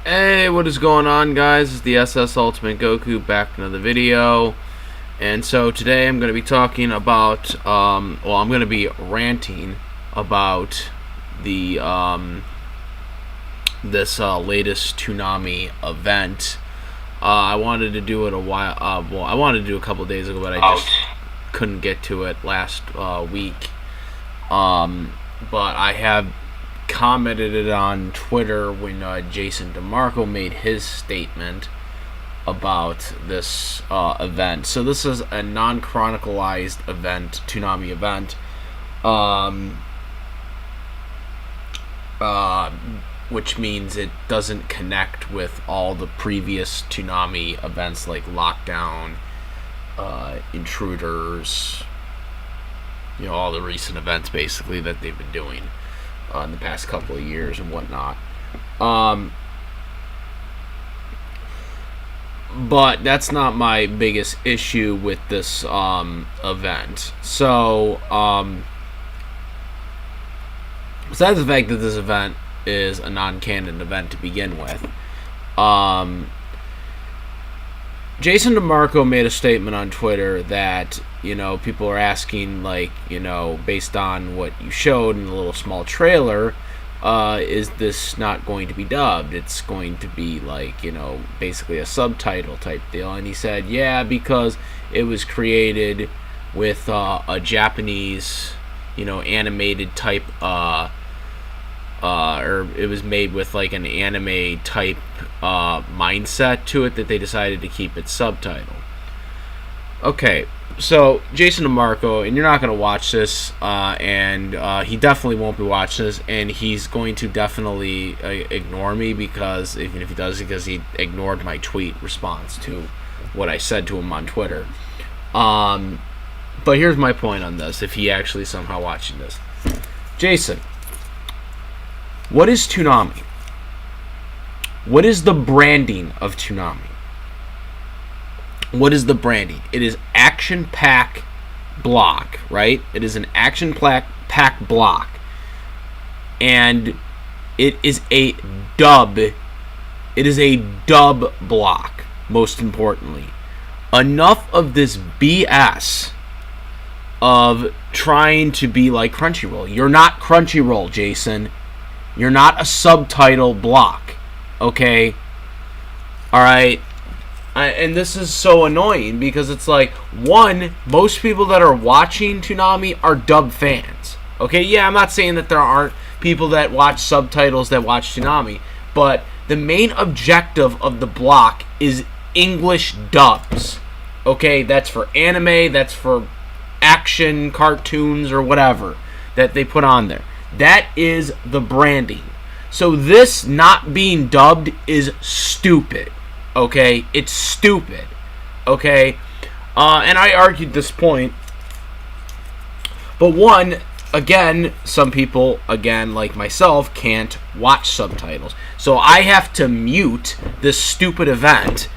Hey, what is going on, guys? It's the SS Ultimate Goku back in another video. And so today I'm going to be talking about, I'm going to be ranting about the, this latest Toonami event. I wanted to do it a while, I wanted to do it a couple days ago, but I just couldn't get to it last week. But I have commented it on Twitter when Jason Demarco made his statement about this event. So this is a non-chronicalized event, Toonami event, which means it doesn't connect with all the previous Toonami events like Lockdown, Intruders, all the recent events basically that they've been doing in the past couple of years and whatnot. But that's not my biggest issue with this event. So, besides the fact that this event is a non-canon event to begin with, Jason DeMarco made a statement on Twitter that, people are asking, based on what you showed in the little small trailer, is this not going to be dubbed? It's going to be, basically a subtitle type deal. And he said, yeah, because it was created with a Japanese, animated type, or it was made with an anime type mindset to it, that they decided to keep it subtitled. Okay, so Jason DeMarco, and you're not going to watch this, and he definitely won't be watching this, and he's going to definitely ignore me, because even if he does, because he ignored my tweet response to what I said to him on Twitter. But here's my point on this, if he actually somehow watching this. Jason, what is Toonami? What is the branding of Toonami? What is the branding? It is action pack block, right? It is an action pack block. And it is a dub. It is a dub block, most importantly. Enough of this BS of trying to be like Crunchyroll. You're not Crunchyroll, Jason. You're not a subtitle block, okay? Alright? And this is so annoying because it's one, most people that are watching Toonami are dub fans. Okay, yeah, I'm not saying that there aren't people that watch subtitles that watch Toonami, but the main objective of the block is English dubs. Okay, that's for anime, that's for action, cartoons, or whatever that they put on there. That is the branding. So this not being dubbed is stupid. Okay? It's stupid. Okay? And I argued this point. But one, again, some people, again, like myself, can't watch subtitles. So I have to mute this stupid event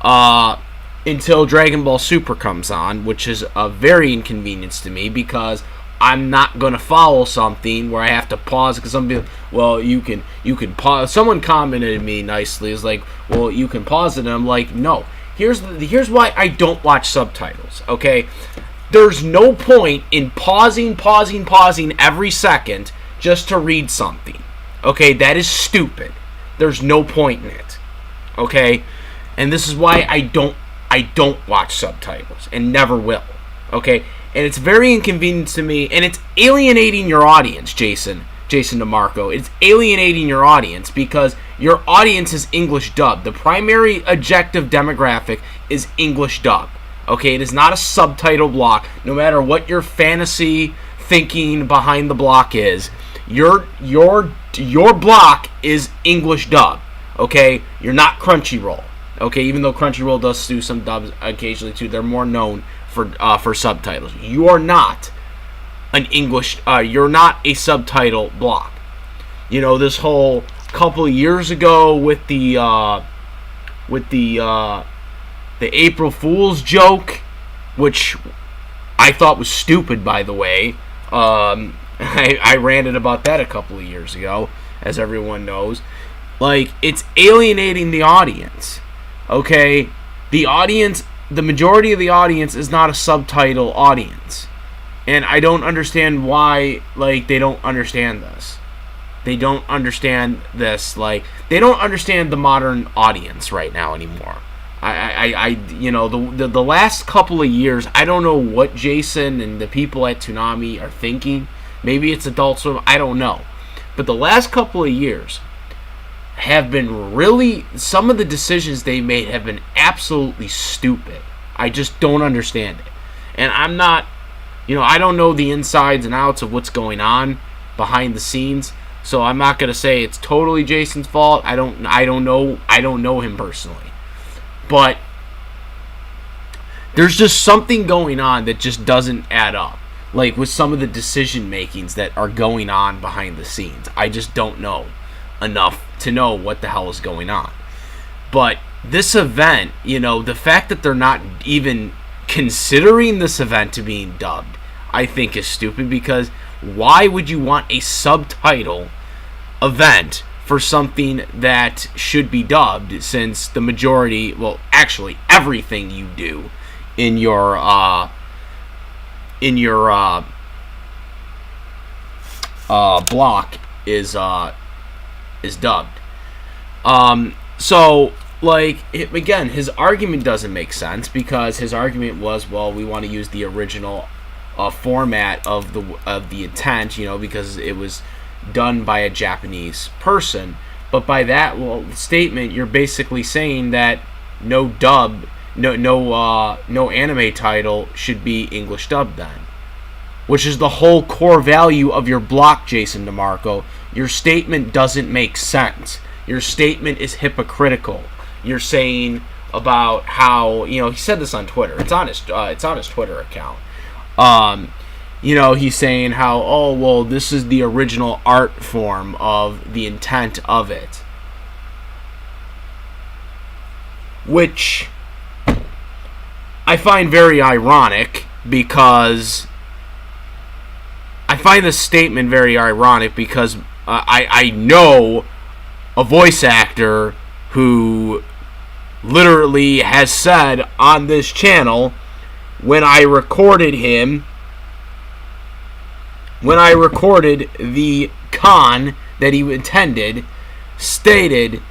until Dragon Ball Super comes on, which is a very inconvenience to me because I'm not going to follow something where I have to pause because some people, well, you can pause. Someone commented to me nicely, is like, well, you can pause it. And I'm like, no. Here's why I don't watch subtitles, okay? There's no point in pausing every second just to read something, okay? That is stupid. There's no point in it, okay? And this is why I don't watch subtitles and never will, okay? And it's very inconvenient to me, and it's alienating your audience, Jason DeMarco. It's alienating your audience because your audience is English dub. The primary objective demographic is English dub. Okay, it is not a subtitle block. No matter what your fantasy thinking behind the block is, your block is English dub. Okay, you're not Crunchyroll. Okay, even though Crunchyroll does do some dubs occasionally too, they're more known for subtitles. You are not an English. You're not a subtitle block. This whole couple of years ago with the April Fool's joke, which I thought was stupid, by the way. I ranted about that a couple of years ago, as everyone knows. Like, it's alienating the audience. Okay? The audience, the majority of the audience is not a subtitle audience. And I don't understand why, like, they don't understand this. They don't understand this. Like, they don't understand the modern audience right now anymore. The last couple of years, I don't know what Jason and the people at Toonami are thinking. Maybe it's Adult Swim, I don't know. But the last couple of years have been really, some of the decisions they made have been absolutely stupid. I just don't understand it. And I'm not, I don't know the insides and outs of what's going on behind the scenes. So I'm not gonna say it's totally Jason's fault. I don't know him personally. But there's just something going on that just doesn't add up. Like with some of the decision makings that are going on behind the scenes. I just don't know enough to know what the hell is going on. But this event, the fact that they're not even considering this event to being dubbed, I think is stupid, because why would you want a subtitle event for something that should be dubbed, since the majority, well, actually everything you do in your block is dubbed. So, like, again, his argument doesn't make sense, because his argument was, well, we want to use the original format of the intent, because it was done by a Japanese person. But by that statement, you're basically saying that no anime title should be English dubbed then, which is the whole core value of your block, Jason Demarco. Your statement doesn't make sense. Your statement is hypocritical. You're saying about how, he said this on Twitter. It's on his Twitter account. He's saying how, oh, well, this is the original art form of the intent of it. Which I find very ironic, because I find this statement very ironic because I know a voice actor who literally has said on this channel, when I recorded the con that he intended, stated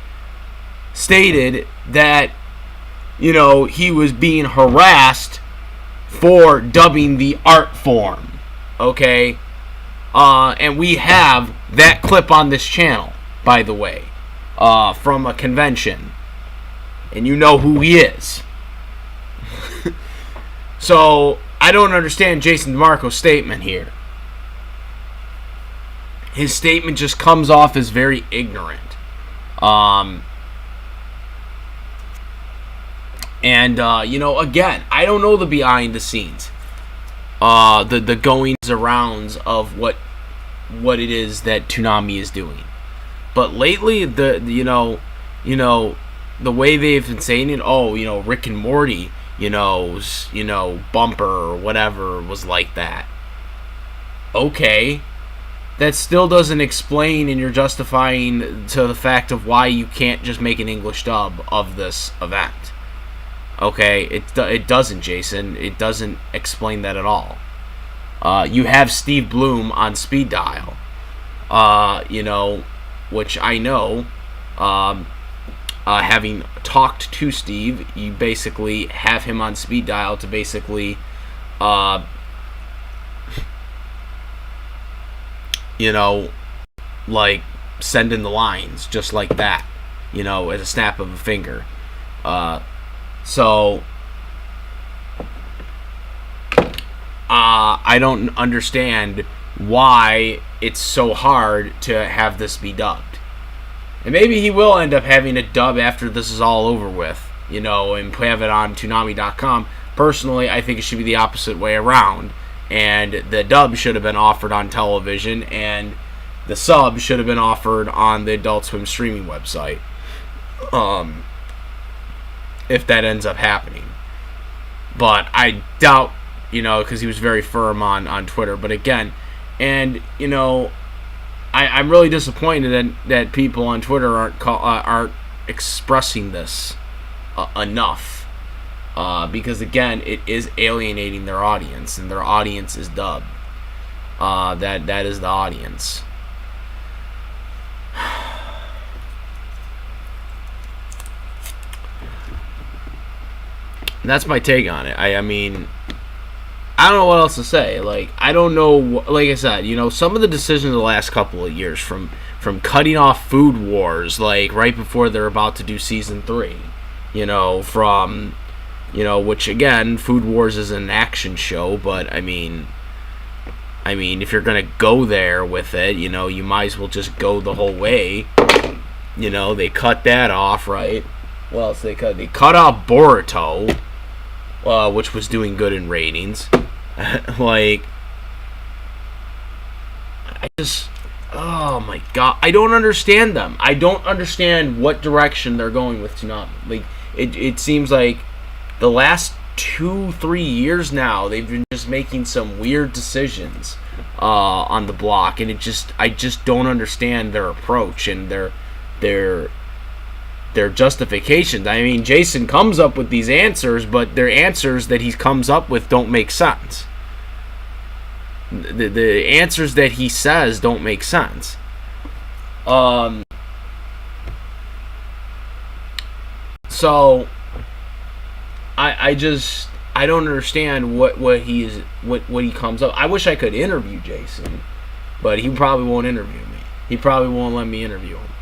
that, he was being harassed for dubbing the art form. Okay? And we have that clip on this channel, by the way, from a convention. And you know who he is. So, I don't understand Jason DeMarco's statement here. His statement just comes off as very ignorant. Again, I don't know the behind the scenes. The goings arounds of what it is that Toonami is doing. But lately, the way they've been saying it, Rick and Morty, Bumper or whatever was like that. Okay. That still doesn't explain, and you're justifying to the fact of why you can't just make an English dub of this event. Okay, it doesn't, Jason. It doesn't explain that at all. You have Steve Bloom on speed dial, which I know, having talked to Steve, you basically have him on speed dial to basically, like, send in the lines just like that, as a snap of a finger. So I don't understand why it's so hard to have this be dubbed. And maybe he will end up having a dub after this is all over with, and have it on Toonami.com. Personally, I think it should be the opposite way around. And the dub should have been offered on television, and the sub should have been offered on the Adult Swim streaming website. If that ends up happening. But I doubt, because he was very firm on Twitter. But again, and, I'm really disappointed that people on Twitter aren't expressing this enough, because again, it is alienating their audience, and their audience is dubbed. That is the audience. That's my take on it. I mean, I don't know what else to say. Like, I don't know. Like I said, some of the decisions of the last couple of years, from cutting off Food Wars, like right before they're about to do season 3, from, which again, Food Wars is an action show, but I mean, if you're gonna go there with it, you might as well just go the whole way. They cut that off, right? Well, so they cut off Boruto, which was doing good in ratings. Like, oh my god, I don't understand them. I don't understand what direction they're going with Toonami. Like, it seems like the last 2-3 years now, they've been just making some weird decisions on the block, and I just don't understand their approach and their justifications. I mean, Jason comes up with these answers, but their answers that he comes up with don't make sense. The answers that he says don't make sense. So I don't understand what he comes up. I wish I could interview Jason, but he probably won't interview me. He probably won't let me interview him.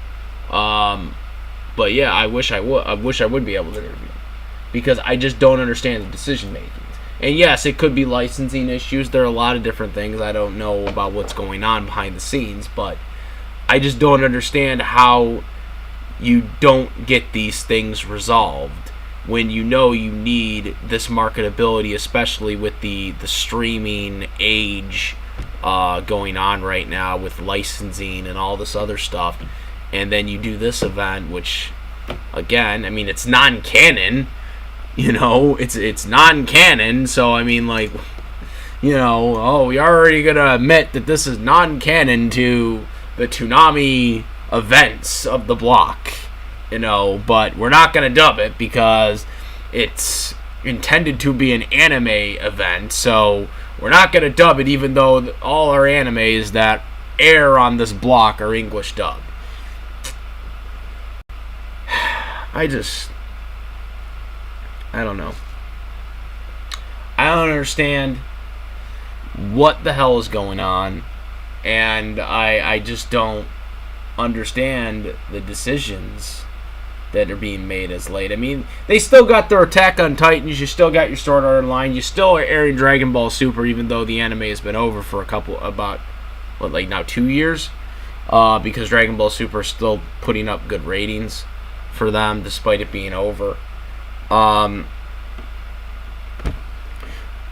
But yeah, I wish I would. I wish I would be able to interview him, because I just don't understand the decision making. And yes, it could be licensing issues. There are a lot of different things. I don't know about what's going on behind the scenes, but I just don't understand how you don't get these things resolved when you need this marketability, especially with the streaming age going on right now with licensing and all this other stuff. And then you do this event, which, again, I mean, it's non-canon. It's non-canon. So I mean, like, we already gonna admit that this is non-canon to the Toonami events of the block. But we're not gonna dub it because it's intended to be an anime event. So we're not gonna dub it, even though all our animes that air on this block are English dub. I don't know. I don't understand what the hell is going on, and I just don't understand the decisions that are being made as late. I mean, they still got their Attack on Titans, you still got your Sword Art Online, you still are airing Dragon Ball Super, even though the anime has been over for now 2 years, because Dragon Ball Super is still putting up good ratings for them despite it being over. You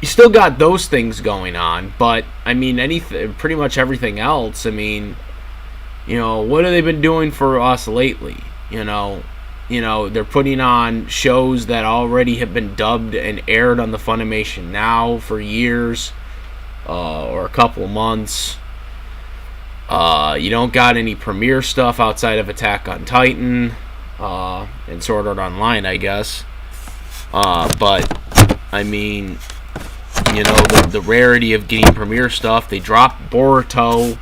still got those things going on, but I mean, pretty much everything else. I mean, what have they been doing for us lately? They're putting on shows that already have been dubbed and aired on the Funimation Now for years, or a couple of months. You don't got any premiere stuff outside of Attack on Titan and Sword Art Online, I guess. But I mean, the rarity of getting premiere stuff. They dropped Boruto,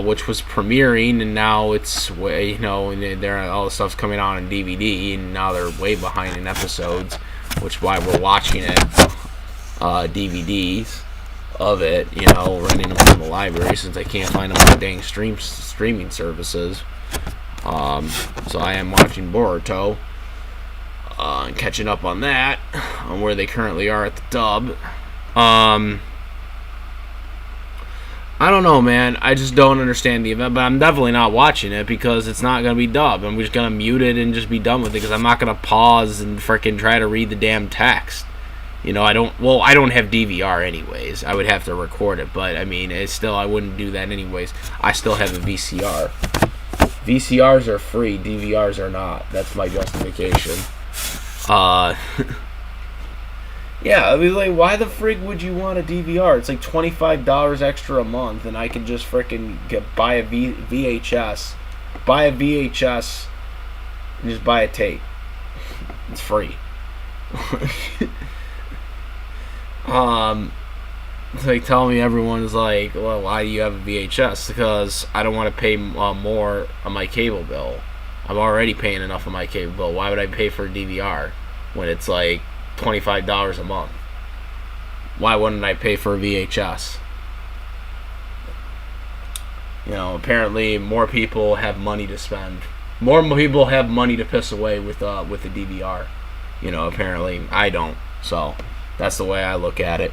which was premiering, and now it's way, and all the stuff's coming out on DVD, and now they're way behind in episodes, which is why we're watching it DVDs of it, renting them from the library since I can't find them on the dang streaming services. So I am watching Boruto and catching up on that, on where they currently are at the dub. I don't know, man. I just don't understand the event, but I'm definitely not watching it because it's not going to be dubbed. I'm just going to mute it and just be done with it because I'm not going to pause and freaking try to read the damn text. I don't have DVR anyways. I would have to record it, but I mean, I wouldn't do that anyways. I still have a VCR. VCRs are free, DVRs are not. That's my justification. Yeah, I mean, like, why the frig would you want a DVR? It's like $25 extra a month, and I can just freaking buy a VHS, and just buy a tape. It's free. It's like telling me everyone is like, well, why do you have a VHS? Because I don't want to pay more on my cable bill. I'm already paying enough on my cable bill. Why would I pay for a DVR when it's like $25 a month? Why wouldn't I pay for a VHS? You know, apparently more people have money to spend. More people have money to piss away with the DVR. You know, apparently I don't. So that's the way I look at it.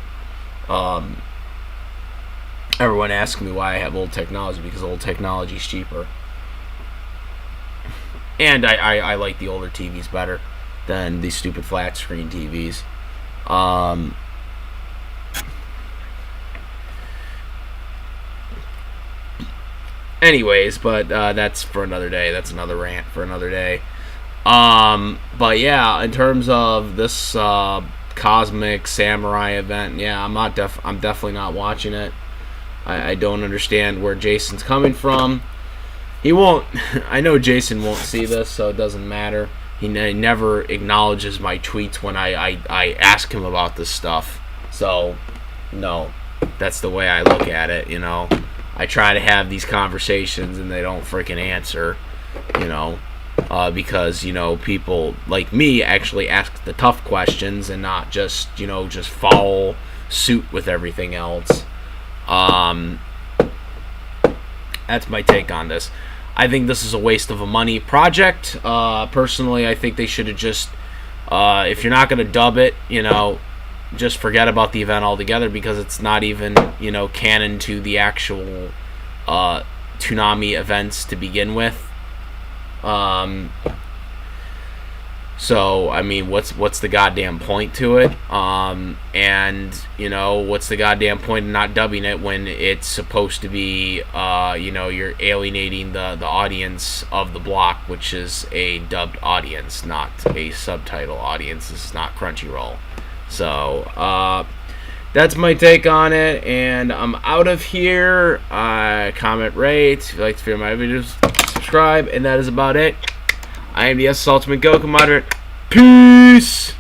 Everyone asks me why I have old technology, because old technology is cheaper. And I like the older TVs better than these stupid flat screen TVs. Anyways, but that's for another day. That's another rant for another day. But yeah, in terms of this cosmic samurai event, yeah, I'm definitely not watching it. I don't understand where Jason's coming from. He won't. I know Jason won't see this, so it doesn't matter. He never acknowledges my tweets when I ask him about this stuff. So, no, that's the way I look at it. You know, I try to have these conversations and they don't freaking answer. You know, because you know people like me actually ask the tough questions and not just just follow suit with everything else. That's my take on this. I think this is a waste of a money project. Personally, I think they should have just, if you're not going to dub it, just forget about the event altogether, because it's not even, canon to the actual Toonami events to begin with. So I mean, what's the goddamn point to it? And what's the goddamn point in not dubbing it when it's supposed to be, you're alienating the audience of the block, which is a dubbed audience, not a subtitle audience. This is not Crunchyroll. So that's my take on it, and I'm out of here. Comment, rate. If you like to hear my videos, subscribe, and that is about it. I am the S Ultimate Goku Moderate. Peace!